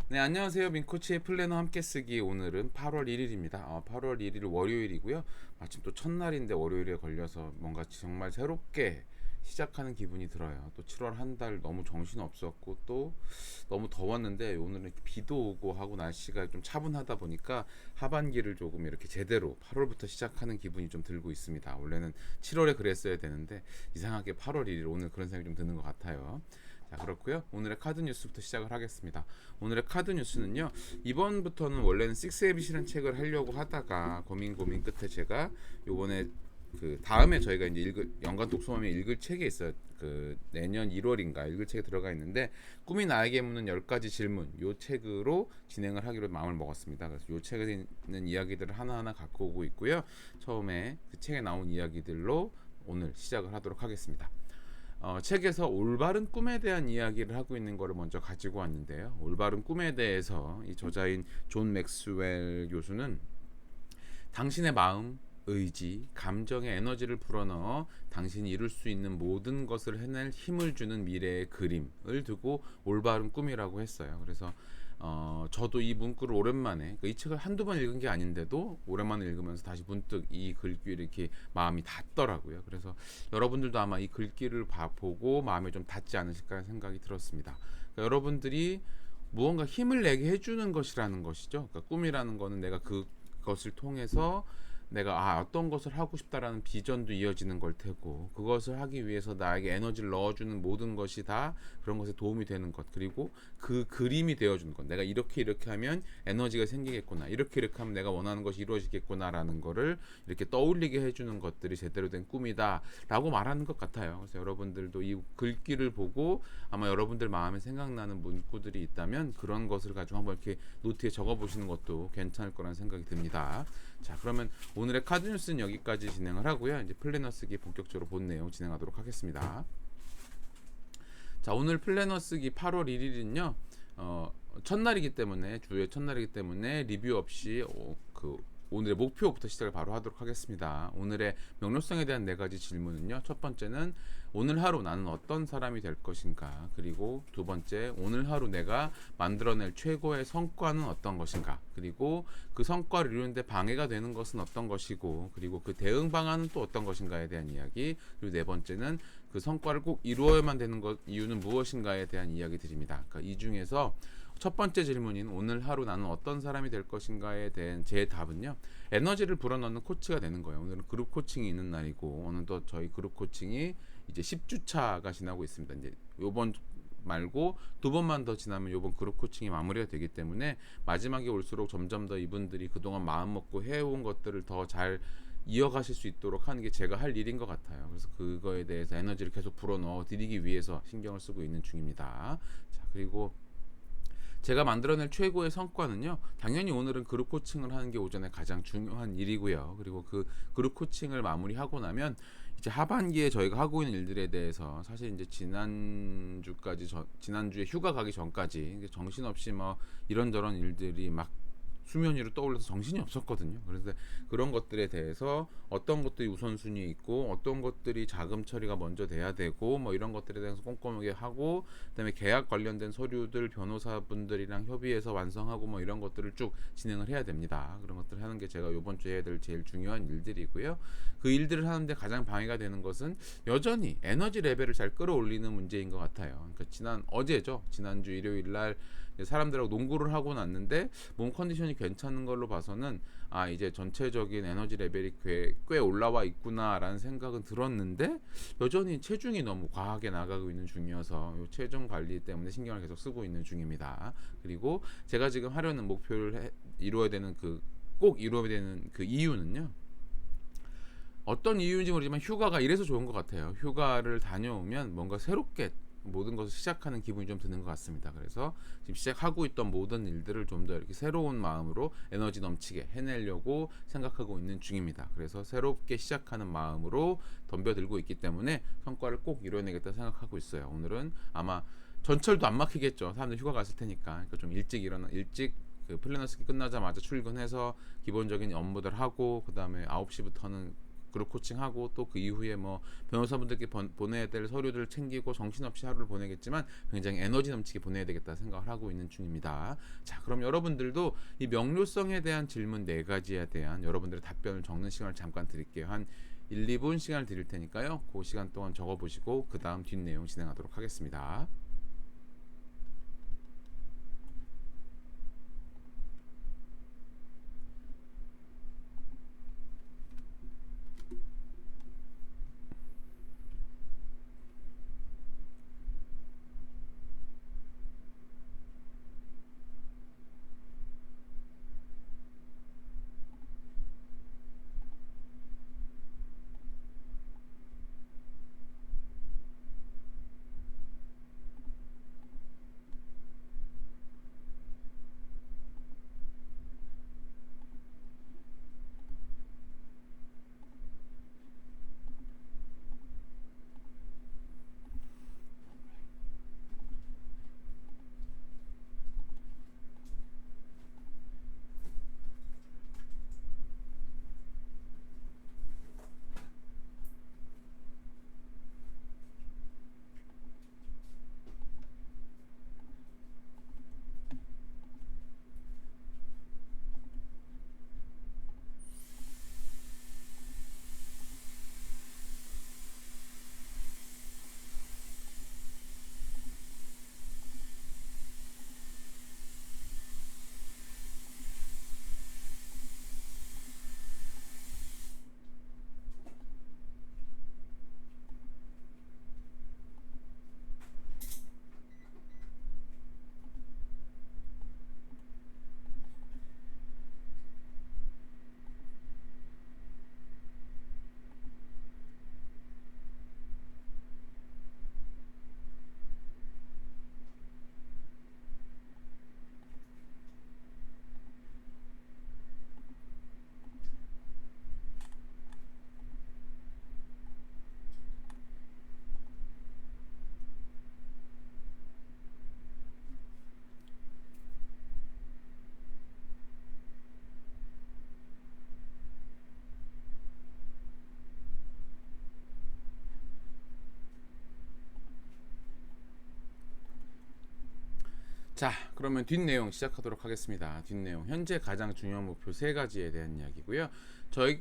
네, 안녕하세요. 민코치의 플래너 함께 쓰기. 오늘은 8월 1일입니다. 8월 1일 월요일이고요. 마침 또 첫날인데 월요일에 걸려서 뭔가 정말 새롭게 시작하는 기분이 들어요. 또 7월 한 달 너무 정신 없었고 또 너무 더웠는데 오늘은 비도 오고 하고 날씨가 좀 차분하다 보니까 하반기를 조금 이렇게 제대로 8월부터 시작하는 기분이 좀 들고 있습니다. 원래는 7월에 그랬어야 되는데 이상하게 8월 1일 오늘 그런 생각이 좀 드는 것 같아요. 자, 그렇고요. 오늘의 카드 뉴스부터 시작을 하겠습니다. 오늘의 카드 뉴스는요. 이번부터는 원래는 식스헤빗이라는 책을 하려고 하다가 고민 끝에 제가 요번에 그 다음에 저희가 이제 연간 독서모임에 읽을 책이 있어요. 그 내년 1월인가 읽을 책에 들어가 있는데 꿈이 나에게 묻는 10가지 질문 요 책으로 진행을 하기로 마음을 먹었습니다. 그래서 요 책에 있는 이야기들을 하나하나 갖고 오고 있고요. 처음에 그 책에 나온 이야기들로 오늘 시작을 하도록 하겠습니다. 책에서 올바른 꿈에 대한 이야기를 하고 있는 것을 먼저 가지고 왔는데요. 올바른 꿈에 대해서 이 저자인 존 맥스웰 교수는 당신의 마음, 의지, 감정의 에너지를 불어넣어 당신이 이룰 수 있는 모든 것을 해낼 힘을 주는 미래의 그림을 두고 올바른 꿈이라고 했어요. 그래서 저도 이 문구를 오랜만에 이 책을 한두 번 읽은 게 아닌데도 오랜만에 읽으면서 다시 문득 이 글귀를 이렇게 마음이 닿더라고요. 그래서 여러분들도 아마 이 글귀를 보고 마음에 좀 닿지 않으실까 하는 생각이 들었습니다. 그러니까 여러분들이 무언가 힘을 내게 해주는 것이라는 것이죠. 그러니까 꿈이라는 거는 내가 그것을 통해서 내가 어떤 것을 하고 싶다라는 비전도 이어지는 걸 테고 그것을 하기 위해서 나에게 에너지를 넣어주는 모든 것이 다 그런 것에 도움이 되는 것 그리고 그 그림이 되어주는 것 내가 이렇게 하면 에너지가 생기겠구나 이렇게 하면 내가 원하는 것이 이루어지겠구나라는 거를 이렇게 떠올리게 해주는 것들이 제대로 된 꿈이다 라고 말하는 것 같아요. 그래서 여러분들도 이 글귀를 보고 아마 여러분들 마음에 생각나는 문구들이 있다면 그런 것을 가지고 한번 이렇게 노트에 적어보시는 것도 괜찮을 거라는 생각이 듭니다. 자, 그러면 오늘의 카드 뉴스는 여기까지 진행을 하고요. 이제 플래너 쓰기 본격적으로 본 내용 진행하도록 하겠습니다. 자, 오늘 플래너 쓰기 8월 1일은요. 첫날이기 때문에 주의 첫날이기 때문에 리뷰 없이 오늘의 목표부터 시작을 바로 하도록 하겠습니다. 오늘의 명료성에 대한 4가지 질문은요. 첫 번째는 오늘 하루 나는 어떤 사람이 될 것인가? 그리고 두 번째, 오늘 하루 내가 만들어낼 최고의 성과는 어떤 것인가? 그리고 그 성과를 이루는데 방해가 되는 것은 어떤 것이고, 그리고 그 대응 방안은 또 어떤 것인가에 대한 이야기. 그리고 네 번째는 그 성과를 꼭 이루어야만 되는 것 이유는 무엇인가에 대한 이야기 드립니다. 그러니까 이 중에서 첫 번째 질문인 오늘 하루 나는 어떤 사람이 될 것인가에 대한 제 답은요. 에너지를 불어넣는 코치가 되는 거예요. 오늘은 그룹 코칭이 있는 날이고 오늘도 저희 그룹 코칭이 이제 10주차가 지나고 있습니다. 이제 요번 말고 두 번만 더 지나면 요번 그룹 코칭이 마무리가 되기 때문에 마지막에 올수록 점점 더 이분들이 그동안 마음 먹고 해온 것들을 더 잘 이어가실 수 있도록 하는 게 제가 할 일인 것 같아요. 그래서 그거에 대해서 에너지를 계속 불어넣어 드리기 위해서 신경을 쓰고 있는 중입니다. 자, 그리고 제가 만들어낼 최고의 성과는요. 당연히 오늘은 그룹 코칭을 하는 게 오전에 가장 중요한 일이고요. 그리고 그 그룹 코칭을 마무리하고 나면 이제 하반기에 저희가 하고 있는 일들에 대해서 사실 이제 지난주에 휴가 가기 전까지 정신없이 뭐 이런저런 일들이 막 수면 위로 떠올라서 정신이 없었거든요. 그래서 그런 것들에 대해서 어떤 것들이 우선순위에 있고 어떤 것들이 자금 처리가 먼저 돼야 되고 뭐 이런 것들에 대해서 꼼꼼하게 하고 그다음에 계약 관련된 서류들 변호사분들이랑 협의해서 완성하고 뭐 이런 것들을 쭉 진행을 해야 됩니다. 그런 것들을 하는 게 제가 이번 주에 해야 될 제일 중요한 일들이고요. 그 일들을 하는데 가장 방해가 되는 것은 여전히 에너지 레벨을 잘 끌어올리는 문제인 것 같아요. 그러니까 어제죠. 지난주 일요일 날 사람들하고 농구를 하고 났는데 몸 컨디션이 괜찮은 걸로 봐서는 이제 전체적인 에너지 레벨이 꽤 올라와 있구나라는 생각은 들었는데 여전히 체중이 너무 과하게 나가고 있는 중이어서 이 체중 관리 때문에 신경을 계속 쓰고 있는 중입니다. 그리고 제가 지금 하려는 목표를 꼭 이루어야 되는 그 이유는요. 어떤 이유인지 모르지만 휴가가 이래서 좋은 것 같아요. 휴가를 다녀오면 뭔가 새롭게 모든 것을 시작하는 기분이 좀 드는 것 같습니다. 그래서 지금 시작하고 있던 모든 일들을 좀 더 이렇게 새로운 마음으로 에너지 넘치게 해내려고 생각하고 있는 중입니다. 그래서 새롭게 시작하는 마음으로 덤벼들고 있기 때문에 성과를 꼭 이뤄내겠다 생각하고 있어요. 오늘은 아마 전철도 안 막히겠죠. 사람들 휴가 갔을 테니까. 그러니까 좀 일찍 그 플래너스키 끝나자마자 출근해서 기본적인 업무들 하고 그 다음에 9시부터는 그룹 코칭하고 또 그 이후에 뭐 변호사분들께 보내야 될 서류들을 챙기고 정신없이 하루를 보내겠지만 굉장히 에너지 넘치게 보내야 되겠다 생각을 하고 있는 중입니다. 자, 그럼 여러분들도 이 명료성에 대한 질문 4가지에 대한 여러분들의 답변을 적는 시간을 잠깐 드릴게요. 한 1, 2분 시간을 드릴 테니까요. 그 시간 동안 적어보시고 그 다음 뒷내용 진행하도록 하겠습니다. 자, 그러면 뒷내용 시작하도록 하겠습니다. 뒷내용. 현재 가장 중요한 목표 3가지에 대한 이야기고요.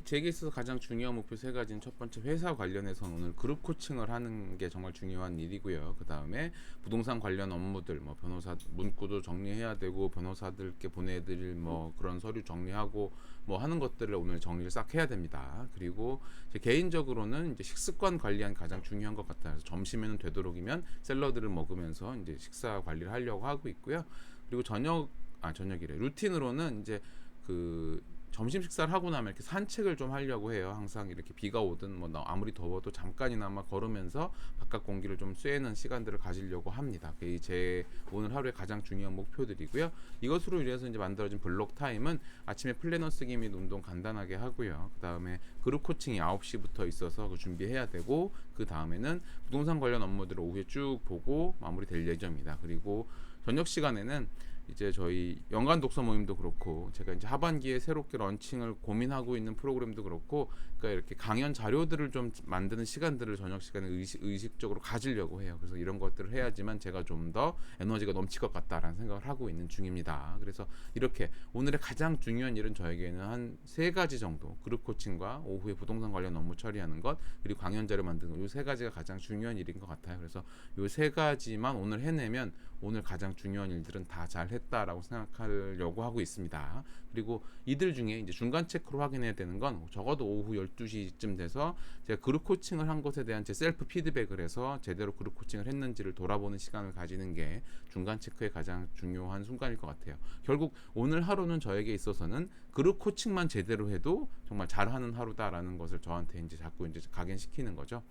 제게 있어서 가장 중요한 목표 3가지는 첫 번째 회사 관련해서는 오늘 그룹 코칭을 하는 게 정말 중요한 일이고요. 그 다음에 부동산 관련 업무들, 뭐 변호사 문구도 정리해야 되고 변호사들께 보내드릴 뭐 그런 서류 정리하고 뭐 하는 것들을 오늘 정리를 싹 해야 됩니다. 그리고 제 개인적으로는 이제 식습관 관리한 가장 중요한 것 같아요. 점심에는 되도록이면 샐러드를 먹으면서 이제 식사 관리를 하려고 하고 있고요. 그리고 저녁이래. 루틴으로는 이제 그 점심 식사를 하고 나면 이렇게 산책을 좀 하려고 해요. 항상 이렇게 비가 오든 뭐 아무리 더워도 잠깐이나마 걸으면서 바깥 공기를 좀 쐬는 시간들을 가지려고 합니다. 그게 제 오늘 하루의 가장 중요한 목표들이고요. 이것으로 인해서 이제 만들어진 블록 타임은 아침에 플래너 쓰기 및 운동 간단하게 하고요. 그 다음에 그룹 코칭이 9시부터 있어서 그 준비해야 되고, 그 다음에는 부동산 관련 업무들을 오후에 쭉 보고 마무리될 예정입니다. 그리고 저녁 시간에는 이제 저희 연간 독서 모임도 그렇고, 제가 이제 하반기에 새롭게 런칭을 고민하고 있는 프로그램도 그렇고, 그러니까 이렇게 강연 자료들을 좀 만드는 시간들을 저녁 시간에 의식적으로 가지려고 해요. 그래서 이런 것들을 해야지만 제가 좀 더 에너지가 넘칠 것 같다라는 생각을 하고 있는 중입니다. 그래서 이렇게 오늘의 가장 중요한 일은 저에게는 한 3가지 정도, 그룹 코칭과 오후에 부동산 관련 업무 처리하는 것, 그리고 강연 자료 만드는 것, 이 3가지가 가장 중요한 일인 것 같아요. 그래서 이 3가지만 오늘 해내면 오늘 가장 중요한 일들은 다 잘 했다라고 생각하려고 하고 있습니다. 그리고 이들 중에 이제 중간 체크로 확인해야 되는 건 적어도 오후 12시쯤 돼서 제가 그룹 코칭을 한 것에 대한 제 셀프 피드백을 해서 제대로 그룹 코칭을 했는지를 돌아보는 시간을 가지는 게 중간 체크의 가장 중요한 순간일 것 같아요. 결국 오늘 하루는 저에게 있어서는 그룹 코칭만 제대로 해도 정말 잘하는 하루다라는 것을 저한테 이제 자꾸 이제 각인시키는 거죠.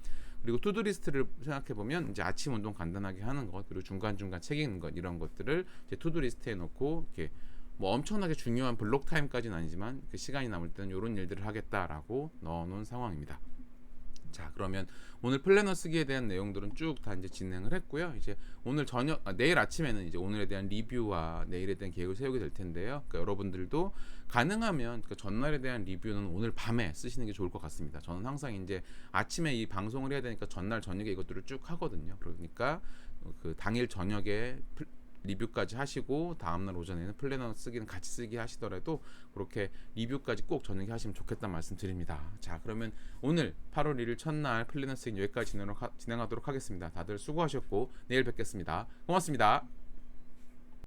그리고 투두 리스트를 생각해 보면 이제 아침 운동 간단하게 하는 것, 그리고 중간 책 읽는 것, 이런 것들을 이제 투두 리스트에 넣고 이렇게 뭐 엄청나게 중요한 블록 타임까지는 아니지만 그 시간이 남을 때는 이런 일들을 하겠다라고 넣어놓은 상황입니다. 자, 그러면 오늘 플래너 쓰기에 대한 내용들은 쭉 다 이제 진행을 했고요. 이제 오늘 내일 아침에는 이제 오늘에 대한 리뷰와 내일에 대한 계획을 세우게 될 텐데요. 그러니까 여러분들도 가능하면 그 전날에 대한 리뷰는 오늘 밤에 쓰시는 게 좋을 것 같습니다. 저는 항상 이제 아침에 이 방송을 해야 되니까 전날 저녁에 이것들을 쭉 하거든요. 그러니까 그 당일 저녁에 리뷰까지 하시고 다음날 오전에는 플래너 쓰기는 같이 쓰기 하시더라도 그렇게 리뷰까지 꼭 저녁에 하시면 좋겠다는 말씀 드립니다. 자, 그러면 오늘 8월 1일 첫날 플래너 쓰기 여기까지 진행하도록 하겠습니다. 다들 수고하셨고 내일 뵙겠습니다. 고맙습니다.